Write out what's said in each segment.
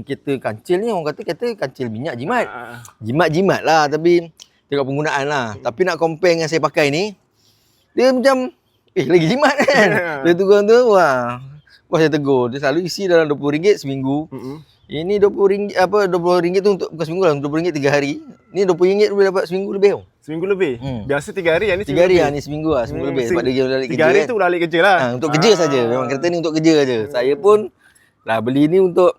Kereta kancil ni orang kata kancil minyak jimat. Jimat-jimat lah tapi tengok penggunaan lah. Tapi nak compare dengan saya pakai ni, dia macam lagi jimat kan. Dia tukang tu wah. Wah saya tegur. Dia selalu isi dalam RM20 seminggu. Ini RM20 RM20 tu untuk bukan seminggu lah, RM20 3 hari. Ni RM20 boleh dapat seminggu lebih tau. Seminggu lebih? Biasa 3 hari, yang ni 3 hari lah, ni seminggu lah, seminggu lebih sebab dia balik kerja. 3 hari kan. tu balik kerja lah. Untuk kerja saja. Memang kereta ni untuk kerja saja. Saya pun lah beli ni untuk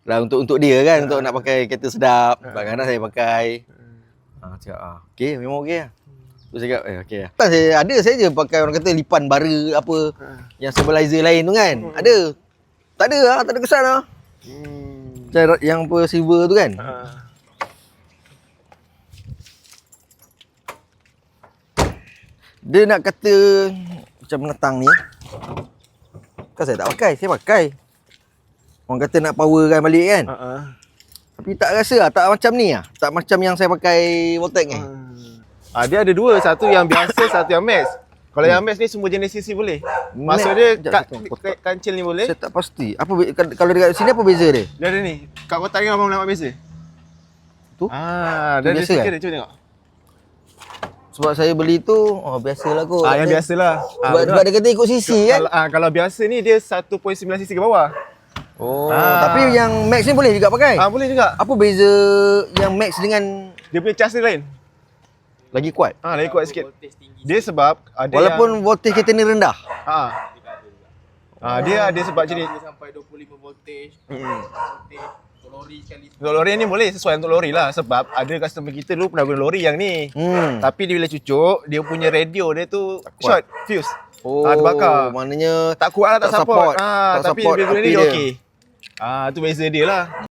untuk dia kan, untuk nak pakai kereta sedap. Kadang-kadang saya pakai. Cakap okey, memang okey lah. Tu saya cakap okey lah. Saya je pakai orang kata lipan bara apa yang stabilizer lain tu kan. Ada. Tak ada lah, tak ada kesan lah. Yang apa silver tu kan. Dia nak kata macam menentang ni. Kan saya tak pakai, saya pakai. Orang kata nak powerkan balik kan. Tapi tak rasa lah, tak macam ni lah. Tak macam yang saya pakai Voltec ni. Dia ada dua, satu yang biasa, satu yang max. Kalau yang max ni semua jenis CC boleh. Maksud dia kancil ni boleh. Saya tak pasti. Kalau dekat sini apa beza dia? Dia ada ni. Kat kotak ni abang nampak beza. Tu? Dia ada stiker dia, cuba tengok. Sebab saya beli tu, biasalah kot. Yang biasalah. Sebab dia kata ikut CC kan? Kalau biasa ni dia 1.9 cc ke bawah. Tapi yang max ni boleh juga pakai? Boleh juga. Apa beza yang max dengan dia punya cas dia lain? Lagi kuat? Lagi kuat sikit. Dia sebab ada walaupun voltage kereta ni rendah? Dia ada sebab macam ni. Sampai 25 voltage. Untuk lori sekali. Untuk lori ni boleh, sesuai untuk lori lah. Sebab ada customer kita dulu pernah guna lori yang ni. Tapi dia bila cucuk, dia punya radio dia tu short, fuse. Terbakar. Maknanya tak kuat lah, tak support. tak Tapi support bila guna ni api dia dia. okey. Tu beza dia lah.